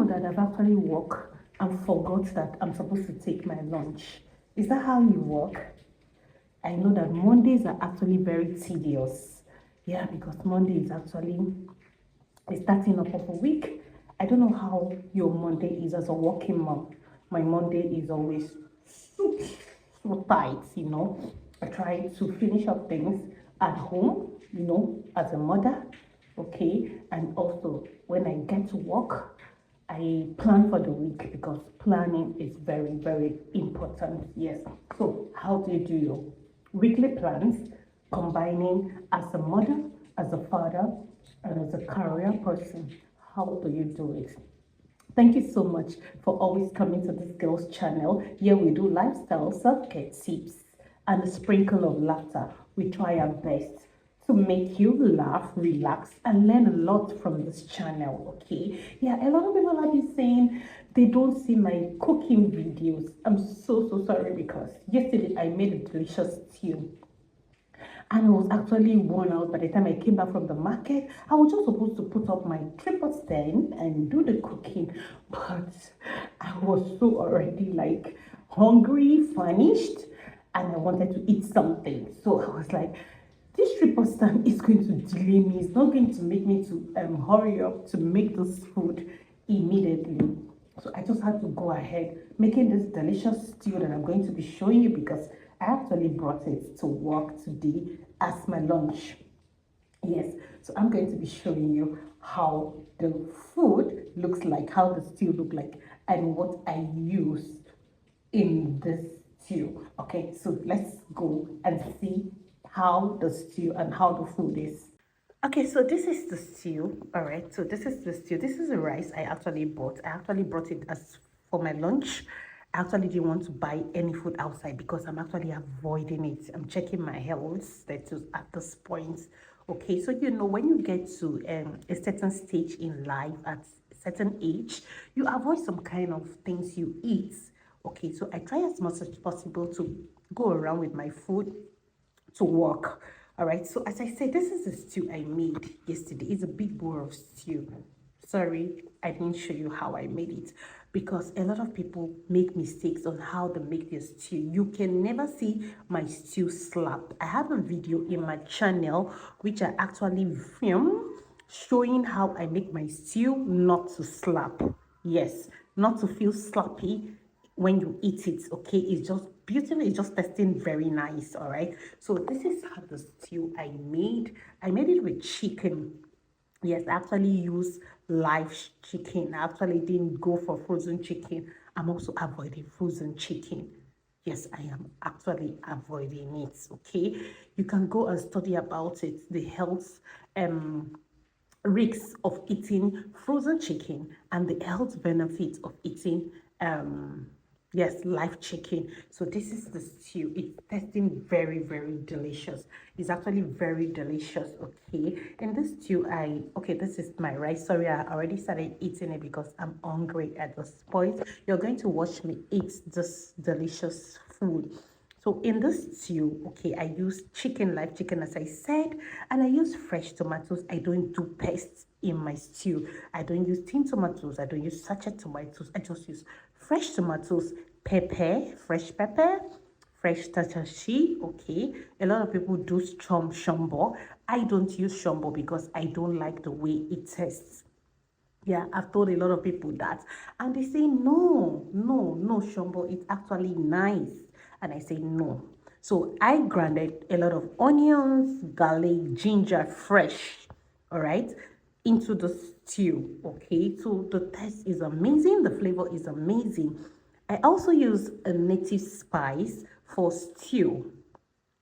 that I've actually woke and forgot that I'm supposed to take my lunch. Is that how you work? I know that Mondays are actually very tedious. Yeah, because Monday is actually the starting up of a week. I don't know how your Monday is as a working mom. My Monday is always so, so tight, I try to finish up things at home, as a mother, okay? And also when I get to work, I plan for the week because planning is very, very important. Yes. So, how do you do your weekly plans, combining as a mother, as a father, and as a career person? How do you do it? Thank you so much for always coming to this girl's channel. Here we do lifestyle, self-care tips, and a sprinkle of laughter. We try our best to make you laugh, relax, and learn a lot from this channel, okay? Yeah, a lot of people have been saying they don't see my cooking videos. I'm so, so sorry because yesterday I made a delicious stew and I was actually worn out by the time I came back from the market. I was just supposed to put up my tripod stand and do the cooking, but I was so already like hungry, famished, and I wanted to eat something. So I was like, this tripod stand is going to delay me. It's not going to make me to hurry up to make this food immediately. So I just had to go ahead making this delicious stew that I'm going to be showing you because I actually brought it to work today as my lunch. Yes, so I'm going to be showing you how the food looks like, how the stew look like, and what I used in this stew. Okay, so let's go and see how the stew and how the food is. Okay, so this is the stew. All right, so this is the stew. This is the rice I actually bought. I actually brought it as for my lunch. I actually didn't want to buy any food outside because I'm actually avoiding it. I'm checking my health status at this point. Okay, so when you get to a certain stage in life, at a certain age, you avoid some kind of things you eat. Okay, so I try as much as possible to go around with my food to work. All right, so as I said, this is a stew I made yesterday. It's a big bowl of stew. Sorry, I didn't show you how I made it because a lot of people make mistakes on how they make their stew. You can never see my stew slap. I have a video in my channel which I actually filmed showing how I make my stew not to slap. Yes, not to feel sloppy when you eat it. Okay, it's just beautiful, it's just tasting very nice. All right, so this is how the stew I made it with chicken. Yes, I actually use live chicken. I actually didn't go for frozen chicken. I'm also avoiding frozen chicken. Yes, I am actually avoiding it. Okay, you can go and study about it, the health risks of eating frozen chicken and the health benefits of eating yes, live chicken. So this is the stew. It's tasting very, very delicious. It's actually very delicious. Okay, in this stew this is my rice. Sorry, I already started eating it because I'm hungry at this point. You're going to watch me eat this delicious food. So in this stew, okay, I use chicken, live chicken, as I said, and I use fresh tomatoes. I don't do paste in my stew. I don't use tin tomatoes. I don't use sachet tomatoes. I just use fresh tomatoes, fresh pepper, fresh tatashi. Okay, a lot of people do shombo. I don't use shombo because I don't like the way it tastes. Yeah, I've told a lot of people that, and they say no, no, no, Shombo, it's actually nice. And I say no. So I grounded a lot of onions, garlic, ginger, fresh, all right, into the stew. Okay, so the taste is amazing, the flavor is amazing. I also use a native spice for stew,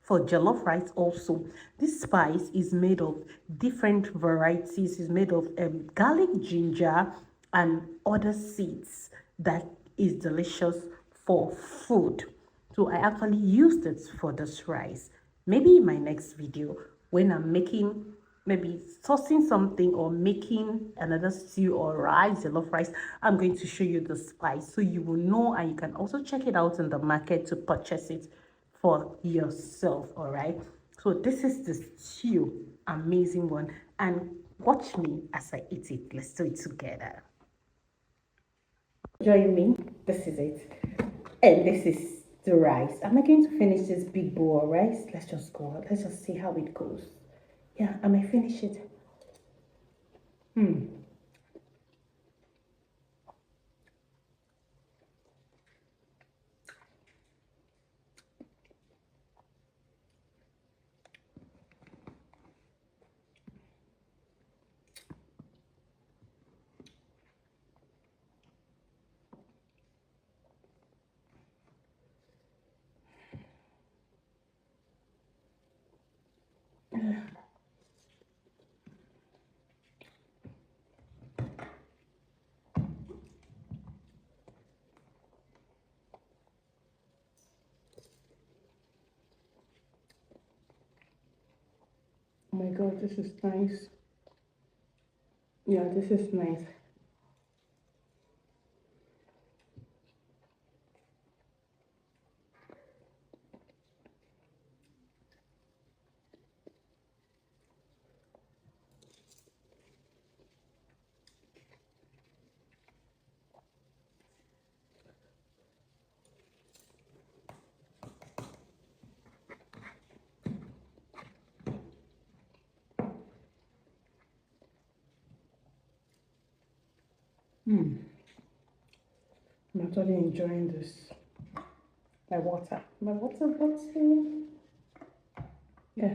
for jollof rice also. This spice is made of different varieties. It's made of garlic, ginger, and other seeds that is delicious for food. So I actually used it for this rice. Maybe in my next video when I'm making, maybe saucing something or making another stew or rice, jollof rice, I'm going to show you the spice so you will know, and you can also check it out in the market to purchase it for yourself. All right, so this is the stew, amazing one, and watch me as I eat it. Let's do it together. Join me. This is it. And this is the rice. Am I going to finish this big bowl of rice? Let's just go. Let's just see how it goes. Yeah, I might finish it. Oh my god, this is nice. Yeah, this is nice. I'm actually enjoying this. My water. My water bottle. Yeah.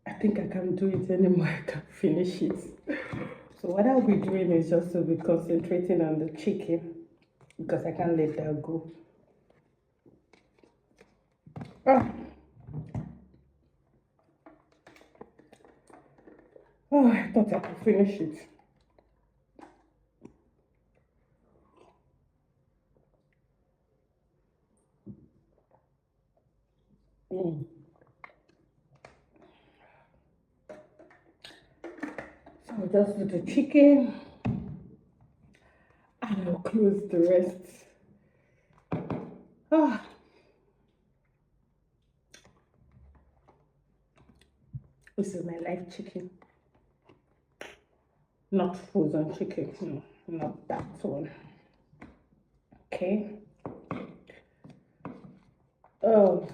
I think I can't do it anymore. I can't finish it. So what I'll be doing is just to be concentrating on the chicken because I can't let that go. Oh, oh, I thought I could finish it. Mm. So I'll just do the chicken and I'll close the rest. Ah, this is my life chicken. Not frozen chicken, no, not that one. Okay. Oh.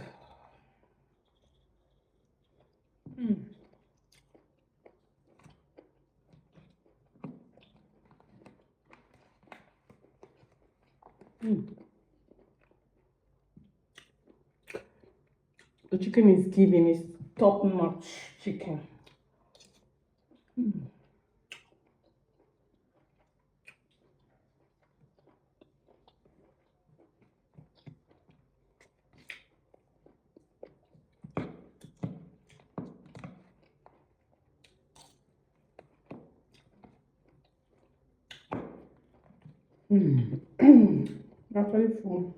The chicken is giving is top-notch chicken. Actually full.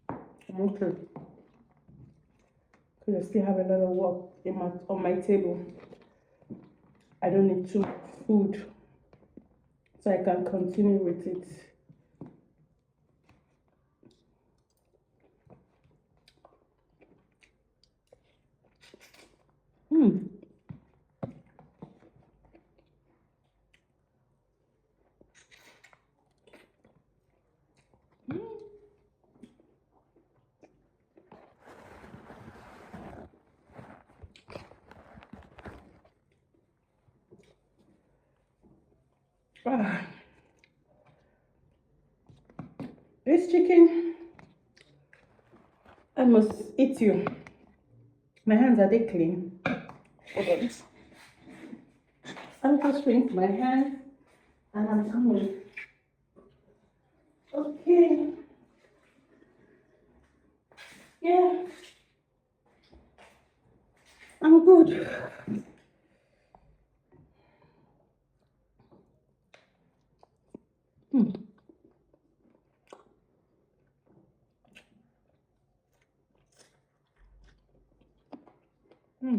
I'm okay. Because I still have a lot of work on my table. I don't need too much food, so I can continue with it. Ah, this chicken, I must eat you. My hands, are they clean? Hold on. I'm just rinse my hands and I'm coming. Okay. Yeah, I'm good. Hmm. Hmm.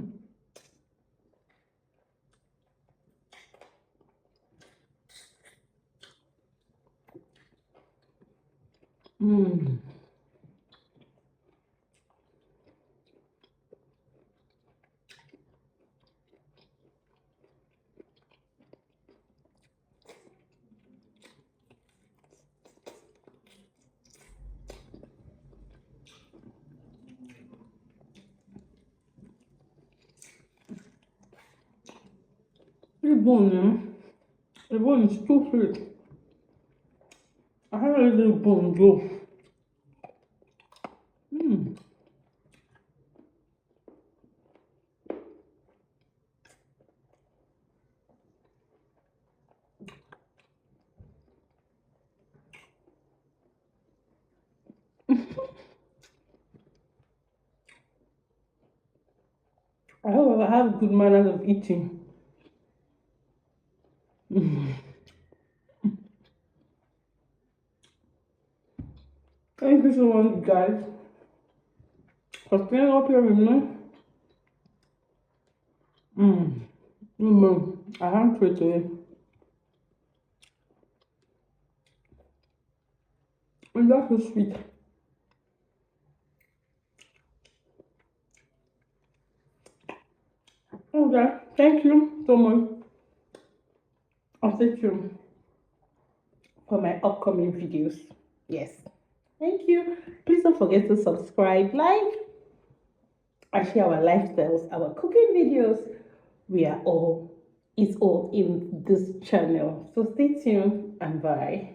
Hmm. The bone, the bone is too sweet. I have a little bone though. Hmm. I hope I have good manners of eating. Thank you so much, guys, for staying up here with me. Mm. I can't wait today. And that's so sweet. Okay, thank you so much. I'll stay tuned for my upcoming videos. Yes. Thank you. Please don't forget to subscribe, like, and share our lifestyles, our cooking videos. We are all, it's all in this channel. So stay tuned and bye.